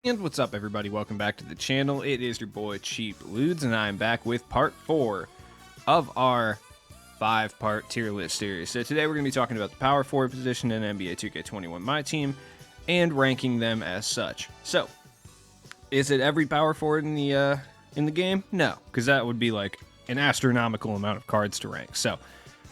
And what's up, everybody? Welcome back to the channel. It is your boy Cheap Ludes, and I'm back with part 4 of our 5-part tier list series. So today we're going to be talking about the power forward position in NBA 2K21 My Team and ranking them as such. So, is it every power forward in the game? No, because that would be like an astronomical amount of cards to rank. So,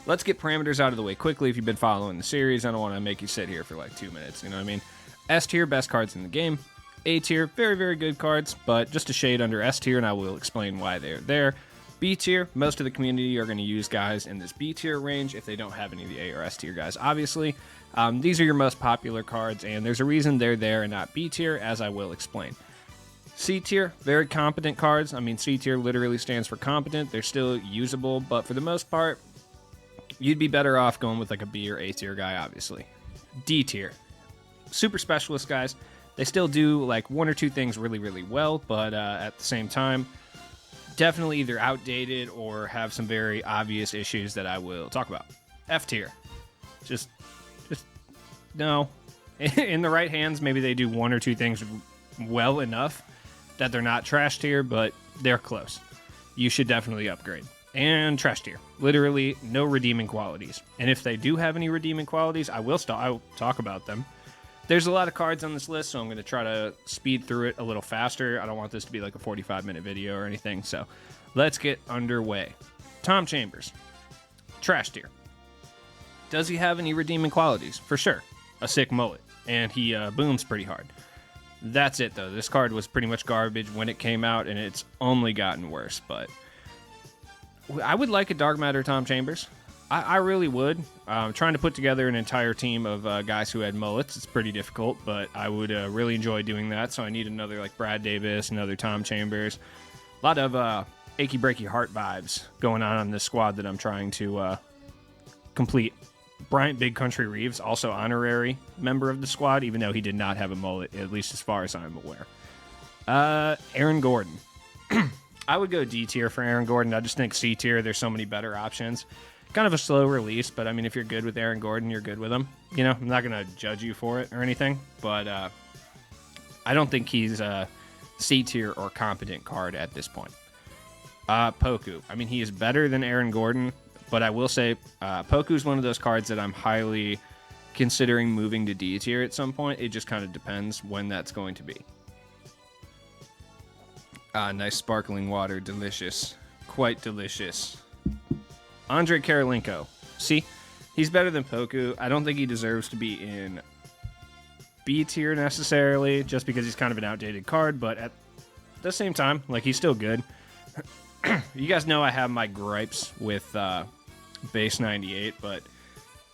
let's get parameters out of the way quickly. If you've been following the series, I don't want to make you sit here for like 2 minutes. You know what I mean? S tier, best cards in the game. A tier, very, very good cards, but just a shade under S tier, and I will explain why they're there. B tier, most of the community are going to use guys in this B tier range if they don't have any of the A or S tier guys, obviously. These are your most popular cards, and there's a reason they're there and not B tier, as I will explain. C tier, very competent cards. I mean, C tier literally stands for competent. They're still usable, but for the most part, you'd be better off going with like a B or A tier guy, obviously. D tier, super specialist guys. They still do like one or two things really, really well, but at the same time, definitely either outdated or have some very obvious issues that I will talk about. F tier, just no. In the right hands, maybe they do one or two things well enough that they're not trash tier, but they're close. You should definitely upgrade. And trash tier, literally no redeeming qualities. And if they do have any redeeming qualities, I will talk about them. There's a lot of cards on this list, so I'm going to try to speed through it a little faster. I don't want this to be like a 45-minute video or anything, so let's get underway. Tom Chambers, trash tier. Does he have any redeeming qualities? For sure. A sick mullet, and he booms pretty hard. That's it, though. This card was pretty much garbage when it came out, and it's only gotten worse, but I would like a Dark Matter Tom Chambers. I really would. Trying to put together an entire team of guys who had mullets, it's pretty difficult, but I would really enjoy doing that, so I need another like Brad Davis, another Tom Chambers. A lot of achy breaky heart vibes going on this squad that I'm trying to complete. Bryant Big Country Reeves, also honorary member of the squad, even though he did not have a mullet, at least as far as I'm aware. Aaron Gordon. I would go D tier for Aaron Gordon. I just think C tier, there's so many better options. Kind of a slow release, but I mean, if you're good with Aaron Gordon, you're good with him. You know, I'm not going to judge you for it or anything, but I don't think he's a C tier or competent card at this point. Poku. I mean, he is better than Aaron Gordon, but I will say Poku is one of those cards that I'm highly considering moving to D tier at some point. It just kind of depends when that's going to be. Nice sparkling water. Delicious. Quite delicious. Andre Karolinko. See, he's better than Poku. I don't think he deserves to be in B tier necessarily, just because he's kind of an outdated card, but at the same time, like, he's still good. You guys know I have my gripes with base 98, but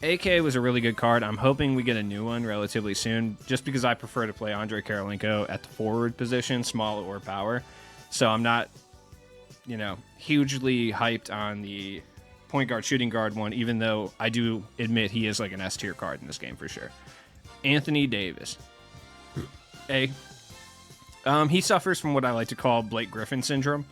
AK was a really good card. I'm hoping we get a new one relatively soon, just because I prefer to play Andre Karolinko at the forward position, small or power. So I'm not, hugely hyped on the point guard, shooting guard one, even though I do admit he is like an S tier card in this game for sure. Anthony Davis. A. He suffers from what I like to call Blake Griffin syndrome.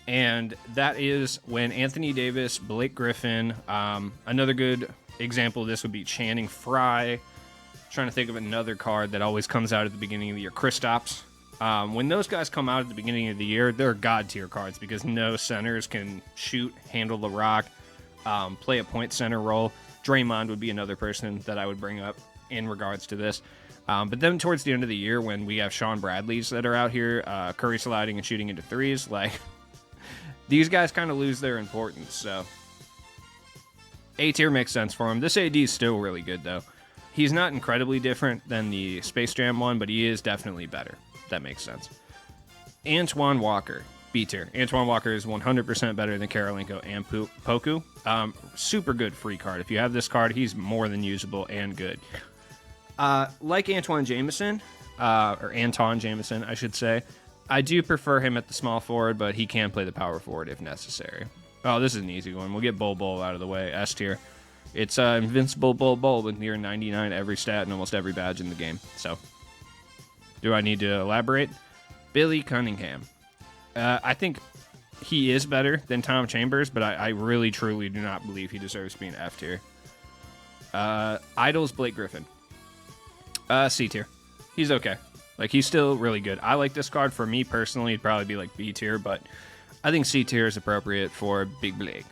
And that is when Anthony Davis, Blake Griffin, another good example of this would be Channing Frye. Trying to think of another card that always comes out at the beginning of the year. Kristaps. When those guys come out at the beginning of the year, they're god tier cards because no centers can shoot, handle the rock, play a point center role. Draymond would be another person that I would bring up in regards to this. But then towards the end of the year, when we have Sean Bradleys that are out here, Curry sliding and shooting into threes, like, these guys kind of lose their importance. So A tier makes sense for him. This AD is still really good, though. He's not incredibly different than the Space Jam one, but he is definitely better. That makes sense. Antoine Walker, B tier. Antoine Walker is 100% better than Karolinko and Poku. Super good free card. If you have this card, he's more than usable and good. Like Antoine Jameson, or Anton Jameson, I should say, I do prefer him at the small forward, but he can play the power forward if necessary. Oh, this is an easy one. We'll get Bol Bol out of the way. S tier. It's Invincible Bol Bol with near 99 every stat and almost every badge in the game. So, do I need to elaborate? Billy Cunningham. I think he is better than Tom Chambers, but I really, truly do not believe he deserves to be an F tier. Idols Blake Griffin. C tier. He's okay. Like, he's still really good. I like this card. For me personally, it'd probably be like B tier, but I think C tier is appropriate for Big Blake.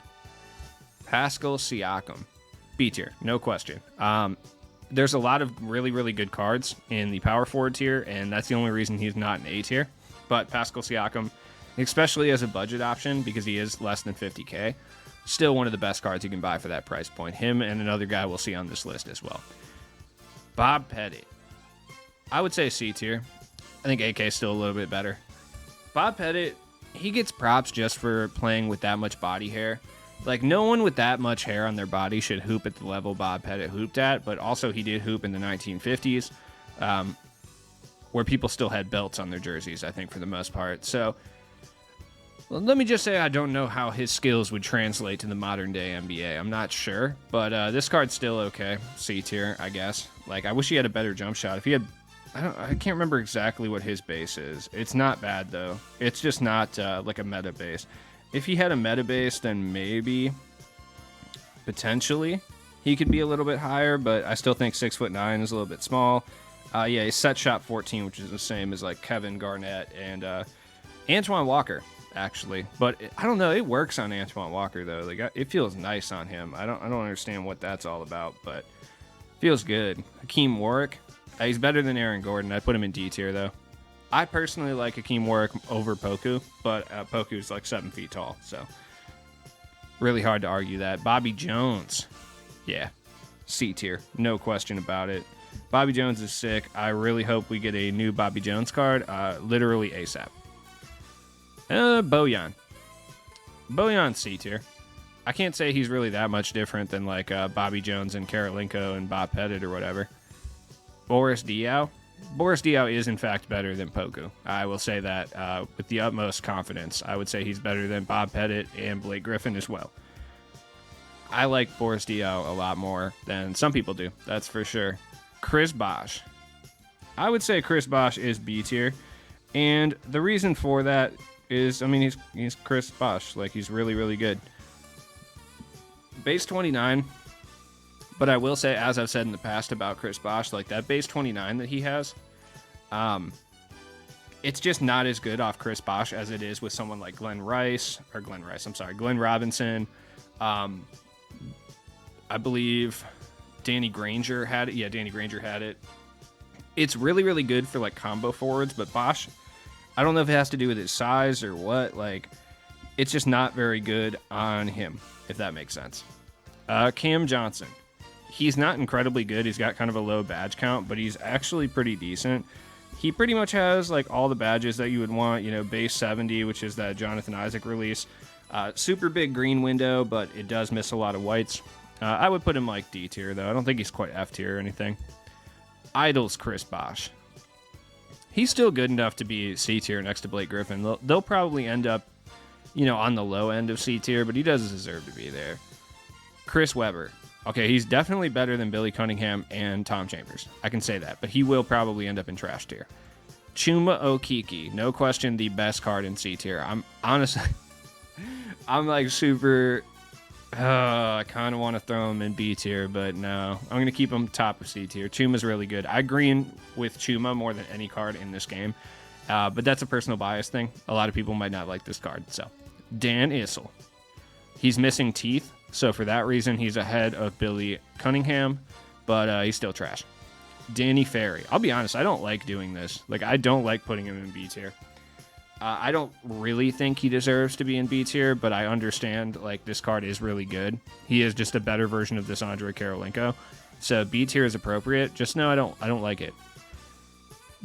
Pascal Siakam, B tier, no question. There's a lot of really, really good cards in the power forward tier, and that's the only reason he's not an A tier. But Pascal Siakam, especially as a budget option, because he is less than 50K, still one of the best cards you can buy for that price point. Him and another guy we'll see on this list as well. Bob Pettit. I would say C tier. I think AK is still a little bit better. Bob Pettit, he gets props just for playing with that much body hair. Like, no one with that much hair on their body should hoop at the level Bob Pettit hooped at, but also he did hoop in the 1950s, where people still had belts on their jerseys, I think, for the most part. So, well, let me just say I don't know how his skills would translate to the modern-day NBA. I'm not sure, but this card's still okay. C tier, I guess. Like, I wish he had a better jump shot. If he had... I can't remember exactly what his base is. It's not bad, though. It's just not like a meta base. If he had a meta base, then maybe, potentially, he could be a little bit higher, but I still think 6'9" is a little bit small. Yeah, he's set shot 14, which is the same as like Kevin Garnett and Antoine Walker, actually. But I don't know, it works on Antoine Walker though. Like, it feels nice on him. I don't understand what that's all about, but feels good. Hakeem Warwick, he's better than Aaron Gordon. I put him in D tier though. I personally like Hakeem Warwick over Poku, but Poku's like 7 feet tall, so really hard to argue that. Bobby Jones, yeah, C tier, no question about it. Bobby Jones is sick. I really hope we get a new Bobby Jones card, literally ASAP. Bojan. Bojan's C tier. I can't say he's really that much different than like Bobby Jones and Karolinko and Bob Pettit or whatever. Boris Diaw. Boris Diaw is, in fact, better than Poku. I will say that with the utmost confidence. I would say he's better than Bob Pettit and Blake Griffin as well. I like Boris Diaw a lot more than some people do. That's for sure. Chris Bosh. I would say Chris Bosh is B tier. And the reason for that is, I mean, he's Chris Bosh. Like, he's really, really good. Base 29... But I will say, as I've said in the past about Chris Bosh, like that base 29 that he has, it's just not as good off Chris Bosh as it is with someone like Glenn Robinson. I believe Danny Granger had it. Yeah, Danny Granger had it. It's really, really good for like combo forwards, but Bosh, I don't know if it has to do with his size or what. Like, it's just not very good on him, if that makes sense. Cam Johnson. He's not incredibly good. He's got kind of a low badge count, but he's actually pretty decent. He pretty much has like all the badges that you would want, you know, base 70, which is that Jonathan Isaac release. Super big green window, but it does miss a lot of whites. I would put him like D tier, though. I don't think he's quite F tier or anything. Idles Chris Bosh. He's still good enough to be C tier next to Blake Griffin. They'll probably end up, you know, on the low end of C tier, but he does deserve to be there. Chris Webber. Okay, he's definitely better than Billy Cunningham and Tom Chambers. I can say that, but he will probably end up in trash tier. Chuma Okeke, no question the best card in C tier. I'm honestly, I'm like super, I kind of want to throw him in B tier, but no. I'm going to keep him top of C tier. Chuma's really good. I agree with Chuma more than any card in this game, but that's a personal bias thing. A lot of people might not like this card, so. Dan Issel. He's missing teeth. So for that reason, he's ahead of Billy Cunningham, but he's still trash. Danny Ferry. I'll be honest, I don't like doing this. Like, I don't like putting him in B tier. I don't really think he deserves to be in B tier, but I understand, like, this card is really good. He is just a better version of this Andre Karolinko. So B tier is appropriate. Just no, I don't like it.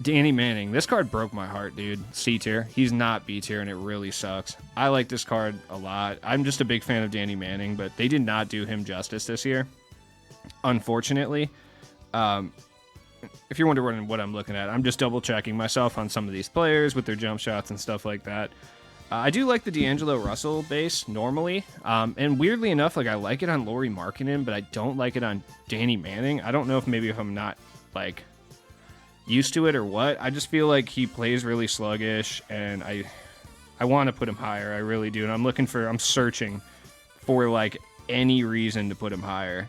Danny Manning. This card broke my heart, dude. C tier. He's not B tier, and it really sucks. I like this card a lot. I'm just a big fan of Danny Manning, but they did not do him justice this year, unfortunately. If you're wondering what I'm looking at, I'm just double-checking myself on some of these players with their jump shots and stuff like that. I do like the D'Angelo Russell base normally, and weirdly enough, like I like it on Lauri Markkanen, but I don't like it on Danny Manning. I don't know if I'm not, like, used to it or what. I just feel like he plays really sluggish, and I want to put him higher. I really do, and I'm searching for like any reason to put him higher.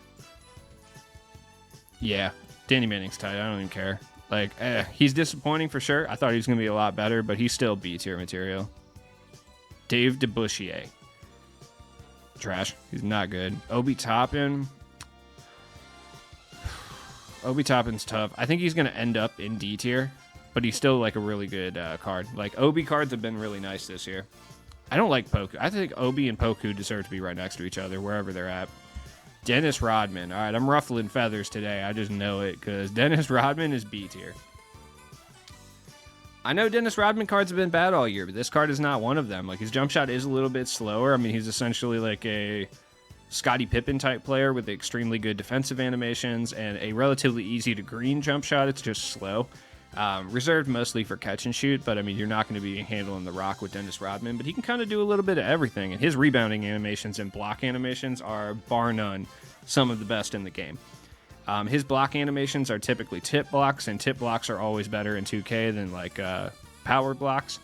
Yeah, Danny Manning's tight. I don't even care. Like, he's disappointing for sure. I thought he was going to be a lot better, but he's still B tier material. Dave DeBuschier. Trash. He's not good. Obi Toppin. Obi Toppin's tough. I think he's going to end up in D tier, but he's still like a really good card. Like, Obi cards have been really nice this year. I don't like Poku. I think Obi and Poku deserve to be right next to each other, wherever they're at. Dennis Rodman. All right, I'm ruffling feathers today. I just know it because Dennis Rodman is B tier. I know Dennis Rodman cards have been bad all year, but this card is not one of them. Like, his jump shot is a little bit slower. I mean, he's essentially like a Scottie Pippen type player with extremely good defensive animations and a relatively easy to green jump shot. It's just slow. Reserved mostly for catch and shoot, but I mean, you're not going to be handling the rock with Dennis Rodman, but he can kind of do a little bit of everything, and his rebounding animations and block animations are, bar none, some of the best in the game. His block animations are typically tip blocks, and tip blocks are always better in 2K than like power blocks.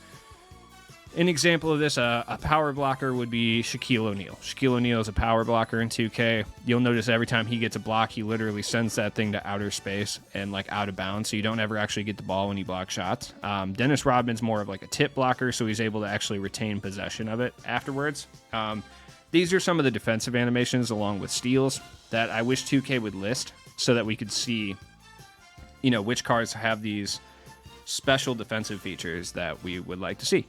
An example of this, a power blocker would be Shaquille O'Neal. Shaquille O'Neal is a power blocker in 2K. You'll notice every time he gets a block, he literally sends that thing to outer space and like out of bounds, so you don't ever actually get the ball when you block shots. Dennis Rodman's more of like a tip blocker, so he's able to actually retain possession of it afterwards. These are some of the defensive animations along with steals that I wish 2K would list so that we could see, you know, which cards have these special defensive features that we would like to see.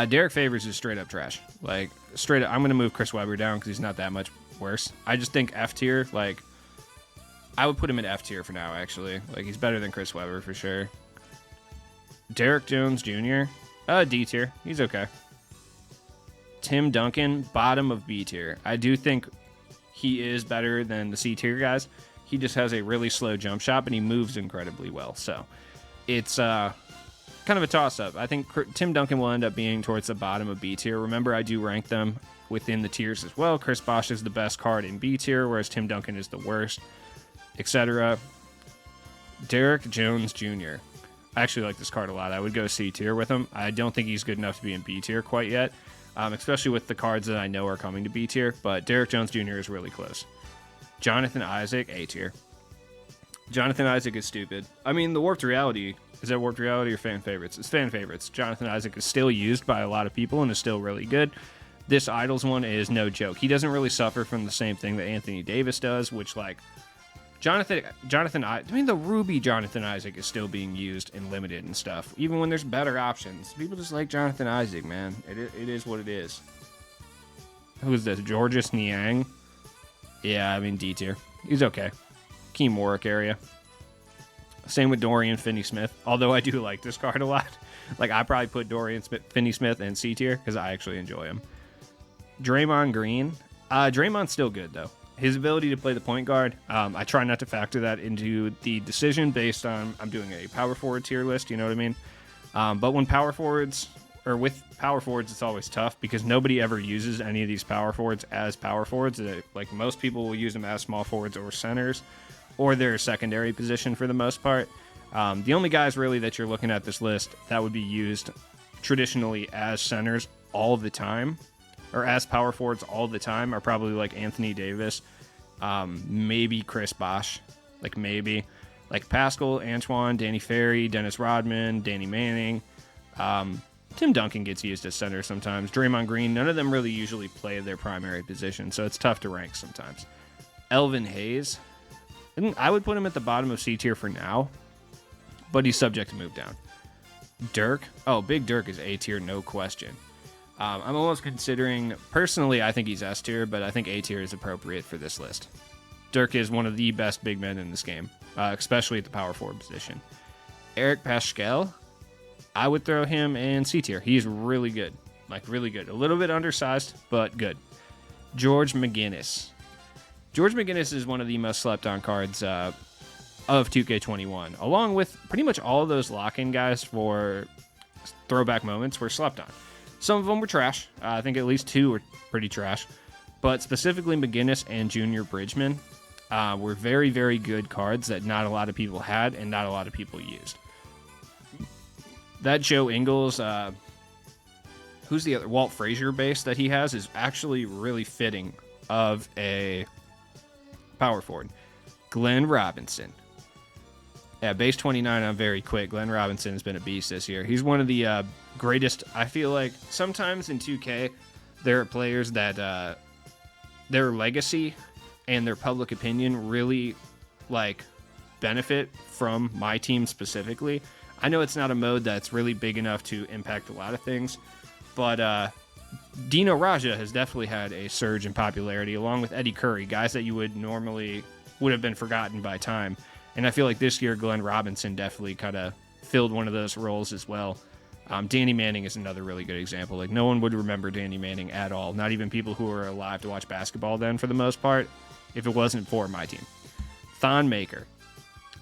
Derek Favors is straight up trash. Like, straight up, I'm going to move Chris Webber down because he's not that much worse. I just think F tier, like, I would put him in F tier for now, actually. Like, he's better than Chris Webber for sure. Derek Jones Jr., D tier. He's okay. Tim Duncan, bottom of B tier. I do think he is better than the C tier guys. He just has a really slow jump shot, but he moves incredibly well. So, it's, kind of a toss-up. I think Tim Duncan will end up being towards the bottom of B tier. Remember, I do rank them within the tiers as well. Chris Bosh is the best card in B tier, whereas Tim Duncan is the worst, etc. Derek Jones Jr. I actually like this card a lot. I would go C tier with him. I don't think he's good enough to be in B tier quite yet, especially with the cards that I know are coming to B tier, but Derek Jones Jr. is really close. Jonathan Isaac, A tier. Jonathan Isaac is stupid. I mean, the Warped Reality, is that Warped Reality or fan favorites? It's fan favorites. Jonathan Isaac is still used by a lot of people and is still really good. This Idols one is no joke. He doesn't really suffer from the same thing that Anthony Davis does, which, like, the Ruby Jonathan Isaac is still being used in limited and stuff, even when there's better options. People just like Jonathan Isaac, man. It is what it is. Who is this? Georges Niang? Yeah, I mean, D tier. He's okay. Keem Warwick area. Same with Dorian Finney-Smith, although I do like this card a lot. Like, I probably put Dorian Finney-Smith in C tier because I actually enjoy him. Draymond Green. Draymond's still good, though. His ability to play the point guard, I try not to factor that into the decision based on, I'm doing a power forward tier list, you know what I mean? But when power forwards, or with power forwards, it's always tough because nobody ever uses any of these power forwards as power forwards. Like, most people will use them as small forwards or centers, or their secondary position for the most part. The only guys really that you're looking at this list that would be used traditionally as centers all the time, or as power forwards all the time, are probably like Anthony Davis, maybe Chris Bosh, like maybe. Like Pascal, Antoine, Danny Ferry, Dennis Rodman, Danny Manning. Tim Duncan gets used as center sometimes. Draymond Green, none of them really usually play their primary position, so it's tough to rank sometimes. Elvin Hayes. I would put him at the bottom of C tier for now, but he's subject to move down. Dirk. Oh, Big Dirk is A tier, no question. I'm almost considering, personally, I think he's S tier, but I think A tier is appropriate for this list. Dirk is one of the best big men in this game, especially at the power forward position. Eric Paschal, I would throw him in C tier. He's really good, like really good. A little bit undersized, but good. George McGinnis. George McGinnis is one of the most slept on cards of 2K21, along with pretty much all of those lock-in guys for throwback moments were slept on. Some of them were trash. I think at least two were pretty trash, but specifically McGinnis and Junior Bridgman were very, very good cards that not a lot of people had and not a lot of people used. That Joe Ingles, who's the other, Walt Frazier base that he has is actually really fitting of a power forward. Glenn Robinson. Yeah, base 29, I'm very quick. Glenn Robinson has been a beast this year. He's one of the greatest. I feel like sometimes in 2K, there are players that their legacy and their public opinion really like benefit from my team specifically. I know it's not a mode that's really big enough to impact a lot of things, but Dino Raja has definitely had a surge in popularity along with Eddie Curry, guys that you would have been forgotten by time. And I feel like this year Glenn Robinson definitely kind of filled one of those roles as well. Danny Manning is another really good example. Like, no one would remember Danny Manning at all, not even people who were alive to watch basketball then for the most part, if it wasn't for my team. Thon Maker,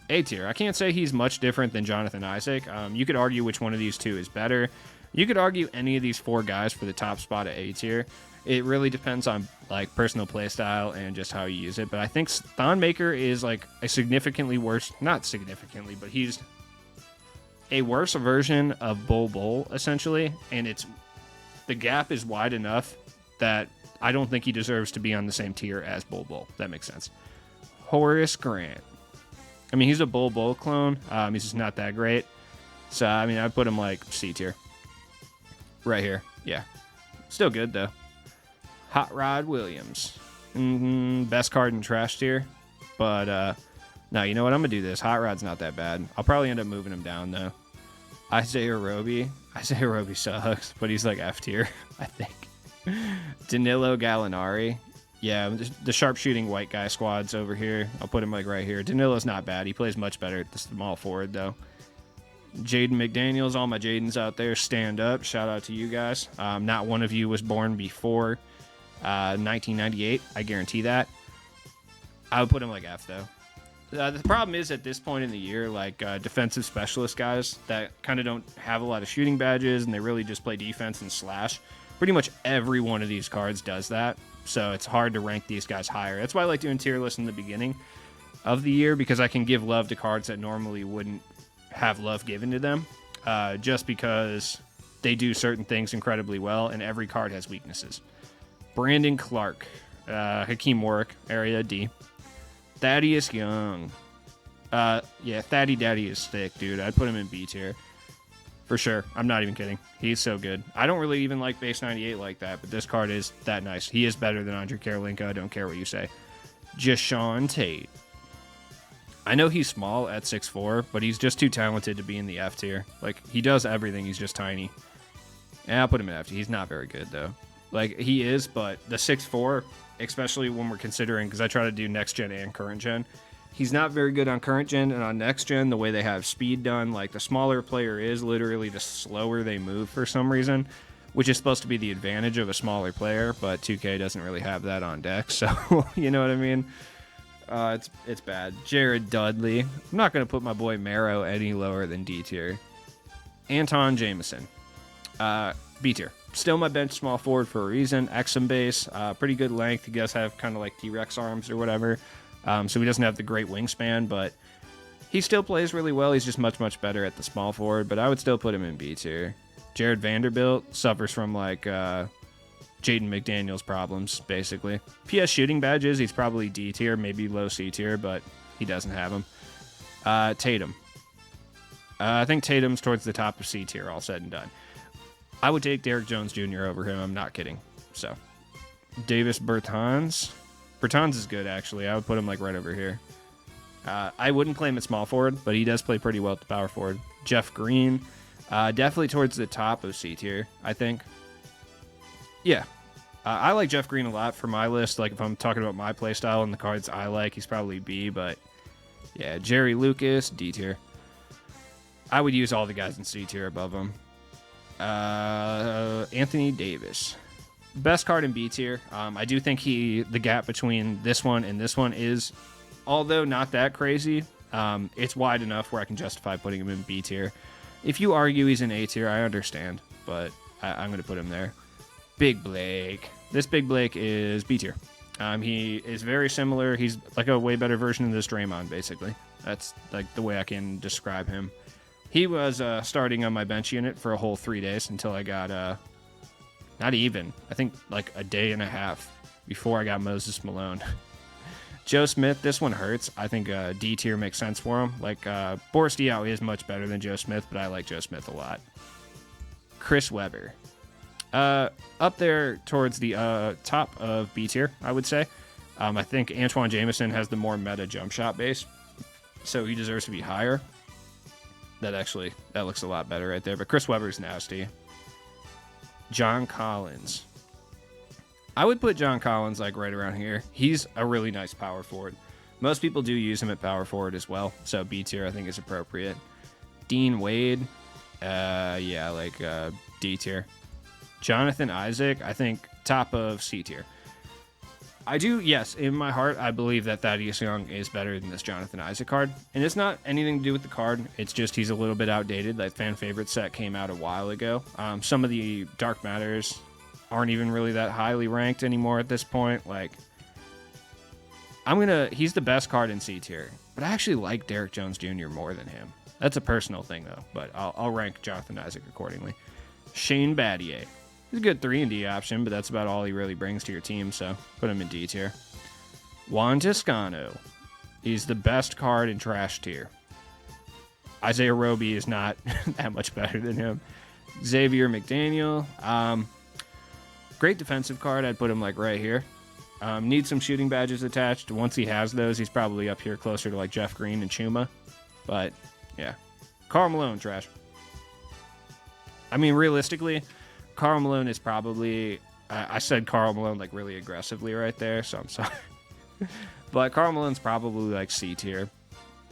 A tier. I can't say he's much different than Jonathan Isaac. You could argue which one of these two is better. You could argue any of these four guys for the top spot at A tier. It really depends on like personal play style and just how you use it. But I think Thon Maker is like a significantly worse, not significantly, but he's a worse version of Bol Bol essentially. And the gap is wide enough that I don't think he deserves to be on the same tier as Bol Bol. That makes sense. Horace Grant. I mean, he's a Bol Bol clone. He's just not that great. So, I mean, I'd put him like C tier. Right here. Yeah. Still good, though. Hot Rod Williams. Best card in trash tier. But, no, you know what? I'm going to do this. Hot Rod's not that bad. I'll probably end up moving him down, though. Isaiah Roby sucks, but he's like F tier, I think. Danilo Gallinari. Yeah, the sharpshooting white guy squad's over here. I'll put him like right here. Danilo's not bad. He plays much better at the small forward, though. Jaden McDaniels, all my Jadens out there, stand up. Shout out to you guys. Not one of you was born before 1998. I guarantee that. I would put him like F, though. The problem is at this point in the year, like defensive specialist guys that kind of don't have a lot of shooting badges and they really just play defense and slash. Pretty much every one of these cards does that. So it's hard to rank these guys higher. That's why I like doing tier lists in the beginning of the year, because I can give love to cards that normally wouldn't have love given to them, just because they do certain things incredibly well, and every card has weaknesses. Brandon Clark, Hakeem Warwick, area D. Thaddeus Young. Yeah, Thaddy Daddy is thick, dude. I'd put him in B tier. For sure. I'm not even kidding. He's so good. I don't really even like base 98 like that, but this card is that nice. He is better than Andre Karolinko. I don't care what you say. Jashawn Tate. I know he's small at 6'4", but he's just too talented to be in the F tier. Like, he does everything. He's just tiny. Yeah, I'll put him in F tier. He's not very good, though. Like, he is, but the 6'4", especially when we're considering, because I try to do next gen and current gen, he's not very good on current gen, and on next gen, the way they have speed done, like, the smaller a player is, literally the slower they move for some reason, which is supposed to be the advantage of a smaller player, but 2K doesn't really have that on deck, so, you know what I mean? It's bad. Jared Dudley. I'm not going to put my boy Marrow any lower than D tier. Anton Jameson. B tier. Still my bench small forward for a reason. Exum base. Pretty good length. He does have kind of like T-Rex arms or whatever. So he doesn't have the great wingspan, but he still plays really well. He's just much, much better at the small forward, but I would still put him in B tier. Jared Vanderbilt suffers from like Jaden McDaniels problems, basically. PS shooting badges, he's probably D tier, maybe low C tier, but he doesn't have them. Tatum. I think Tatum's towards the top of C tier, all said and done. I would take Derrick Jones Jr. over him. I'm not kidding. So, Davis Bertans. Bertans is good, actually. I would put him like right over here. I wouldn't claim it small forward, but he does play pretty well at the power forward. Jeff Green. Definitely towards the top of C tier, I think. Yeah. I like Jeff Green a lot for my list. Like, if I'm talking about my playstyle and the cards I like, he's probably B, but yeah, Jerry Lucas, D tier. I would use all the guys in C tier above him. Anthony Davis. Best card in B tier. I do think the gap between this one and this one is, although not that crazy, it's wide enough where I can justify putting him in B tier. If you argue he's in A tier, I understand, but I'm going to put him there. Big Blake. This Big Blake is B tier. He is very similar. He's like a way better version of this Draymond, basically. That's like the way I can describe him. He was starting on my bench unit for a whole 3 days until I got, not even, I think like a day and a half before I got Moses Malone. Joe Smith, this one hurts. I think D tier makes sense for him. Like, Boris Diaw is much better than Joe Smith, but I like Joe Smith a lot. Chris Webber. Up there towards the top of B tier, I would say. I think Antoine Jameson has the more meta jump shot base, so he deserves to be higher. That looks a lot better right there, but Chris Webber's nasty. John Collins. I would put John Collins like right around here. He's a really nice power forward. Most people do use him at power forward as well, so B tier I think is appropriate. Dean Wade, D tier. Jonathan Isaac, I think top of C tier. I do, yes, in my heart, I believe that Thaddeus Young is better than this Jonathan Isaac card. And it's not anything to do with the card. It's just he's a little bit outdated. That fan favorite set came out a while ago. Some of the Dark Matters aren't even really that highly ranked anymore at this point. Like, he's the best card in C tier. But I actually like Derek Jones Jr. more than him. That's a personal thing, though. But I'll rank Jonathan Isaac accordingly. Shane Battier. He's a good 3-and-D option, but that's about all he really brings to your team, so put him in D tier. Juan Toscano. He's the best card in trash tier. Isaiah Roby is not that much better than him. Xavier McDaniel. Great defensive card. I'd put him like right here. Needs some shooting badges attached. Once he has those, he's probably up here closer to like Jeff Green and Chuma. But, yeah. Karl Malone, trash. I mean, realistically, Karl Malone is probably... I said Karl Malone like really aggressively right there, so I'm sorry. But Karl Malone's probably like C tier,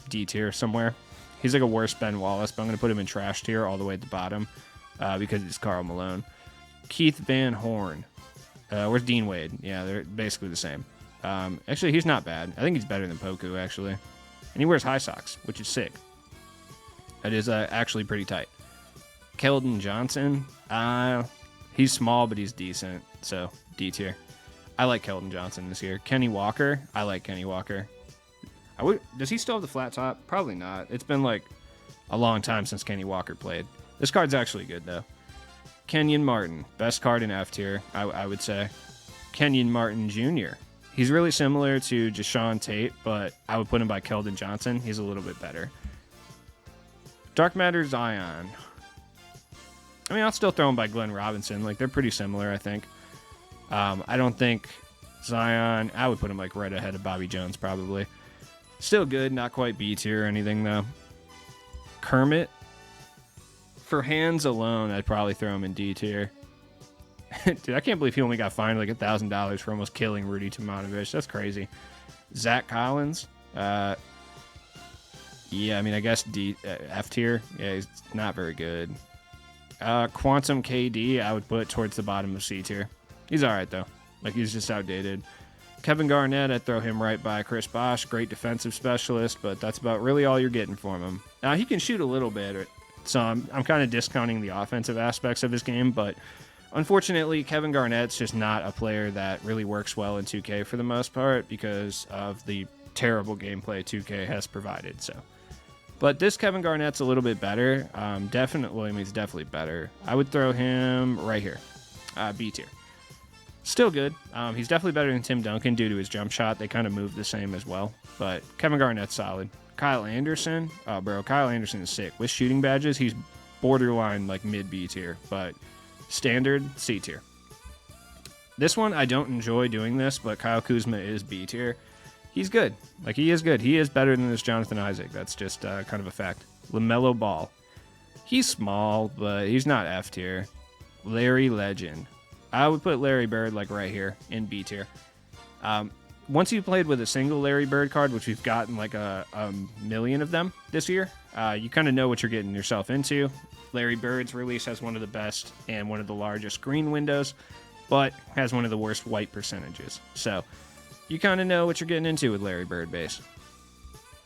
D tier somewhere. He's like a worse Ben Wallace, but I'm going to put him in trash tier all the way at the bottom because it's Karl Malone. Keith Van Horn. Where's Dean Wade? Yeah, they're basically the same. Actually, he's not bad. I think he's better than Poku, actually. And he wears high socks, which is sick. That is actually pretty tight. Keldon Johnson. He's small, but he's decent, so D tier. I like Keldon Johnson this year. Kenny Walker. I like Kenny Walker. Does he still have the flat top? Probably not. It's been like a long time since Kenny Walker played. This card's actually good, though. Kenyon Martin. Best card in F tier, I would say. Kenyon Martin Jr. He's really similar to Jashawn Tate, but I would put him by Keldon Johnson. He's a little bit better. Dark Matter Zion. I mean, I'll still throw him by Glenn Robinson. Like, they're pretty similar, I think. I don't think Zion... I would put him, like, right ahead of Bobby Jones, probably. Still good. Not quite B tier or anything, though. Kermit. For hands alone, I'd probably throw him in D tier. Dude, I can't believe he only got fined, like, $1,000 for almost killing Rudy Tomanovich. That's crazy. Zach Collins. Yeah, I mean, I guess F tier. Yeah, he's not very good. Quantum KD, I would put towards the bottom of C tier. He's all right, though. Like, he's just outdated. Kevin Garnett, I'd throw him right by Chris Bosh. Great defensive specialist, but that's about really all you're getting from him. Now, he can shoot a little bit, so I'm kind of discounting the offensive aspects of his game, but unfortunately, Kevin Garnett's just not a player that really works well in 2K for the most part because of the terrible gameplay 2K has provided, so... But this Kevin Garnett's a little bit better. He's definitely better. I would throw him right here. B tier. Still good. He's definitely better than Tim Duncan due to his jump shot. They kind of move the same as well. But Kevin Garnett's solid. Kyle Anderson. Oh, bro. Kyle Anderson is sick. With shooting badges, he's borderline like mid B tier. But standard C tier. This one, I don't enjoy doing this, but Kyle Kuzma is B tier. He's good. Like, he is good. He is better than this Jonathan Isaac. That's just kind of a fact. LaMelo Ball. He's small, but he's not F tier. Larry Legend. I would put Larry Bird, like, right here in B tier. Once you've played with a single Larry Bird card, which we've gotten, like, a million of them this year, you kind of know what you're getting yourself into. Larry Bird's release has one of the best and one of the largest green windows, but has one of the worst white percentages. So... you kind of know what you're getting into with Larry Bird base.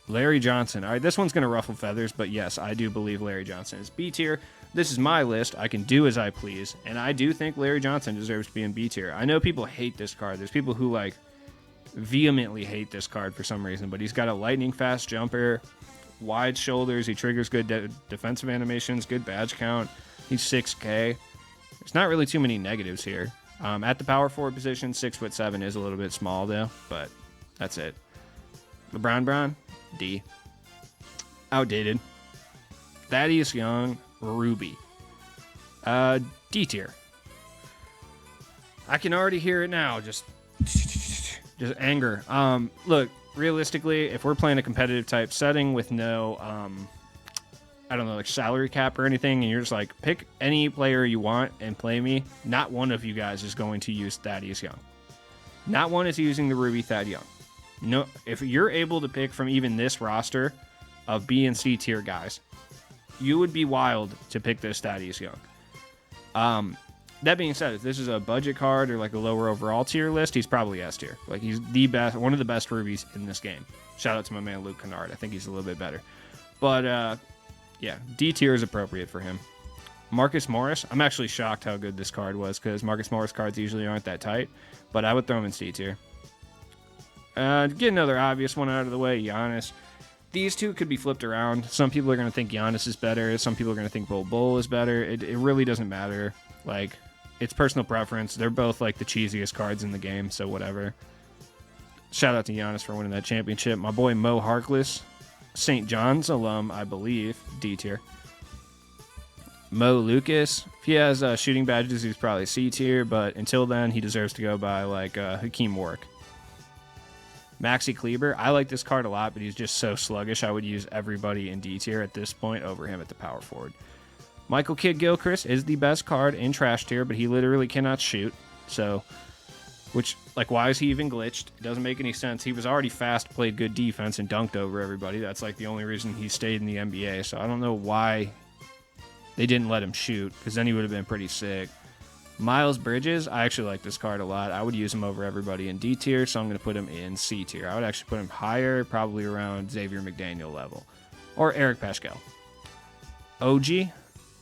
Larry Johnson. All right, this one's going to ruffle feathers, but yes, I do believe Larry Johnson is B tier. This is my list. I can do as I please, and I do think Larry Johnson deserves to be in B tier. I know people hate this card. There's people who, like, vehemently hate this card for some reason, but he's got a lightning-fast jumper, wide shoulders, he triggers good defensive animations, good badge count. He's 6K. There's not really too many negatives here. At the power forward position, 6'7" is a little bit small, though, but that's it. LeBron Brown, D. Outdated. Thaddeus Young, Ruby. D tier. I can already hear it now. Just anger. Look, realistically, if we're playing a competitive type setting with no, I don't know, like salary cap or anything, and you're just like, pick any player you want and play me, not one of you guys is going to use Thaddeus Young. Not one is using the Ruby Thad Young. No, if you're able to pick from even this roster of B and C tier guys, you would be wild to pick this Thaddeus Young. That being said, if this is a budget card or like a lower overall tier list, he's probably S tier. Like he's the best, one of the best Rubies in this game. Shout out to my man Luke Kennard. I think he's a little bit better. But yeah, D tier is appropriate for him. Marcus Morris, I'm actually shocked how good this card was because Marcus Morris cards usually aren't that tight, but I would throw him in C tier. Get another obvious one out of the way, Giannis. These two could be flipped around. Some people are going to think Giannis is better. Some people are going to think Bol Bol is better. It really doesn't matter. Like, it's personal preference. They're both like the cheesiest cards in the game, so whatever. Shout out to Giannis for winning that championship. My boy Mo Harkless, St. John's alum, I believe, D tier. Mo Lucas, if he has shooting badges, he's probably C tier, but until then, he deserves to go by like Hakeem Warwick. Maxi Kleber, I like this card a lot, but he's just so sluggish. I would use everybody in D tier at this point over him at the power forward. Michael Kidd-Gilchrist is the best card in trash tier, but he literally cannot shoot. So, which, like, why is he even glitched? It doesn't make any sense. He was already fast, played good defense, and dunked over everybody. That's, like, the only reason he stayed in the NBA. So I don't know why they didn't let him shoot, because then he would have been pretty sick. Miles Bridges, I actually like this card a lot. I would use him over everybody in D tier, so I'm going to put him in C tier. I would actually put him higher, probably around Xavier McDaniel level. Or Eric Paschal. OG?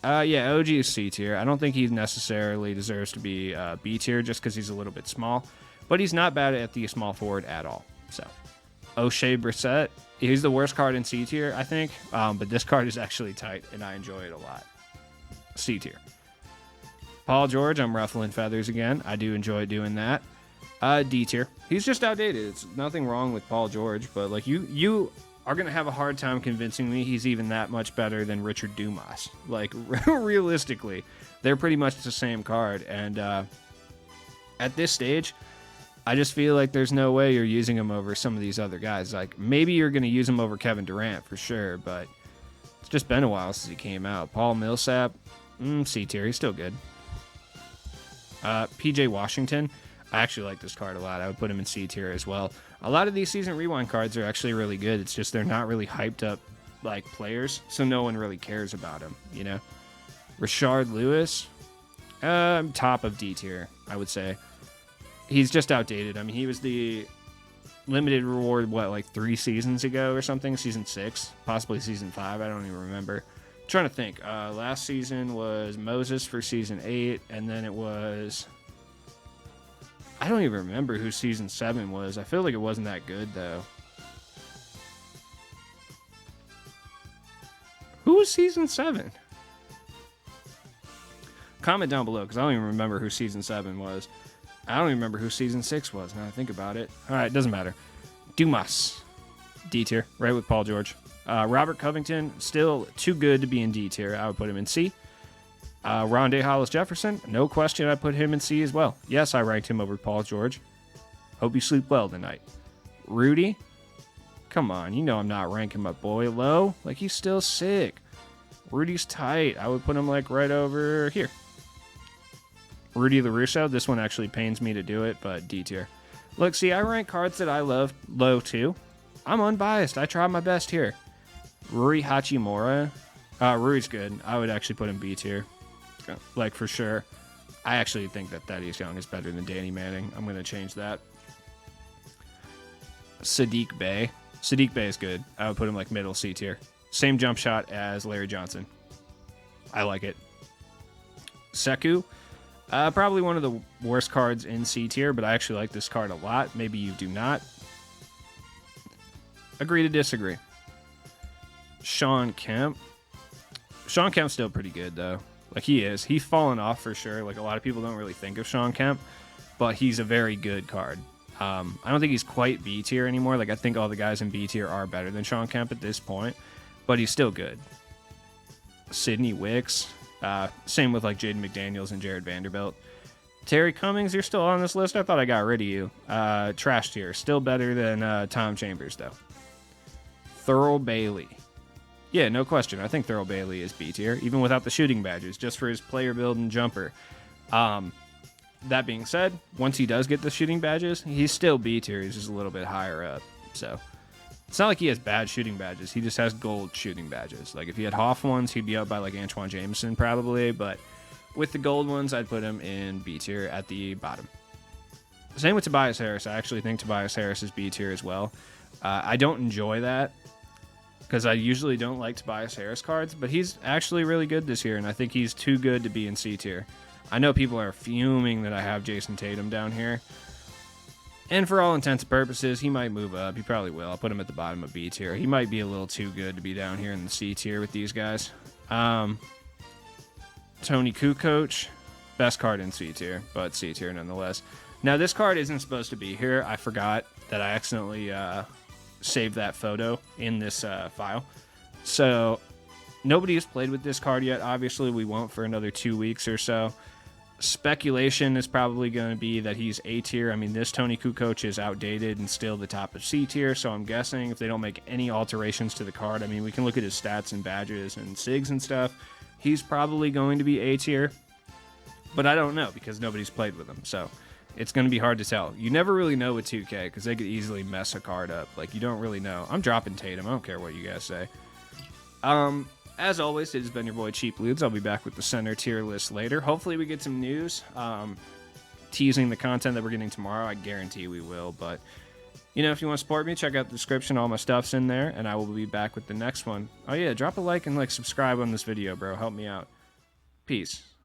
Yeah, OG is C tier. I don't think he necessarily deserves to be B tier just because he's a little bit small. But he's not bad at the small forward at all. So, O'Shea Brissett, he's the worst card in C tier, I think. But this card is actually tight, and I enjoy it a lot. C tier. Paul George, I'm ruffling feathers again. I do enjoy doing that. D tier. He's just outdated. It's nothing wrong with Paul George, but like you are going to have a hard time convincing me he's even that much better than Richard Dumas. Like, realistically, they're pretty much the same card. And at this stage, I just feel like there's no way you're using him over some of these other guys. Like, maybe you're going to use him over Kevin Durant for sure, but it's just been a while since he came out. Paul Millsap, C tier. He's still good. PJ Washington, I actually like this card a lot. I would put him in C tier as well. A lot of these Season Rewind cards are actually really good. It's just they're not really hyped up like players, so no one really cares about them, you know? Rashard Lewis, top of D tier, I would say. He's just outdated. I mean, he was the limited reward, like 3 seasons ago or something? Season 6, possibly Season 5. I don't even remember. I'm trying to think. Last season was Moses for Season 8, and then it was... I don't even remember who Season 7 was. I feel like it wasn't that good, though. Who was Season 7? Comment down below, because I don't even remember who Season 7 was. I don't even remember who Season 6 was, now I think about it. Alright, doesn't matter. Dumas. D tier, right with Paul George. Robert Covington, still too good to be in D tier. I would put him in C. Rondé Hollis Jefferson, no question I put him in C as well. Yes, I ranked him over Paul George. Hope you sleep well tonight. Rudy, come on, you know I'm not ranking my boy low. Like, he's still sick. Rudy's tight. I would put him like right over here. Rudy LaRusso, this one actually pains me to do it, but D tier. Look, see, I rank cards that I love low too. I'm unbiased. I try my best here. Rui Hachimura. Rui's good. I would actually put him B tier. Like, for sure. I actually think that Thaddeus Young is better than Danny Manning. I'm going to change that. Sadiq Bey. Sadiq Bey is good. I would put him like middle C tier. Same jump shot as Larry Johnson. I like it. Sekou. Probably one of the worst cards in C tier, but I actually like this card a lot. Maybe you do not. Agree to disagree. Sean Kemp. Sean Kemp's still pretty good, though. Like, he is. He's fallen off for sure. Like, a lot of people don't really think of Sean Kemp, but he's a very good card. I don't think he's quite B tier anymore. Like, I think all the guys in B tier are better than Sean Kemp at this point, but he's still good. Sidney Wicks, same with like Jaden McDaniels and Jared Vanderbilt. Terry Cummings, you're still on this list. I thought I got rid of you. Trash tier, still better than Tom Chambers though. Thurl Bailey. Yeah, no question. I think Thurl Bailey is B tier, even without the shooting badges, just for his player build and jumper. That being said, once he does get the shooting badges, he's still B tier. He's just a little bit higher up. So it's not like he has bad shooting badges. He just has gold shooting badges. Like if he had Hoff ones, he'd be up by like Antoine Jameson probably. But with the gold ones, I'd put him in B tier at the bottom. Same with Tobias Harris. I actually think Tobias Harris is B tier as well. I don't enjoy that, because I usually don't like Tobias Harris cards, but he's actually really good this year, and I think he's too good to be in C tier. I know people are fuming that I have Jason Tatum down here, and for all intents and purposes, he might move up. He probably will. I'll put him at the bottom of B tier. He might be a little too good to be down here in the C tier with these guys. Tony Kukoc, best card in C tier, but C tier nonetheless. Now, this card isn't supposed to be here. I forgot that I accidentally saved that photo in this file. So nobody has played with this card yet. Obviously, we won't for another 2 weeks or so. Speculation is probably going to be that he's A tier. I mean, this Tony Kukoc is outdated and still the top of C tier, so I'm guessing if they don't make any alterations to the card, I mean, we can look at his stats and badges and SIGs and stuff. He's probably going to be A tier, but I don't know because nobody's played with him, so it's going to be hard to tell. You never really know with 2K because they could easily mess a card up. Like, you don't really know. I'm dropping Tatum. I don't care what you guys say. As always, it has been your boy Cheap Ludes. I'll be back with the center tier list later. Hopefully we get some news teasing the content that we're getting tomorrow. I guarantee we will. But, you know, if you want to support me, check out the description. All my stuff's in there, and I will be back with the next one. Oh, yeah, drop a like and, like, subscribe on this video, bro. Help me out. Peace.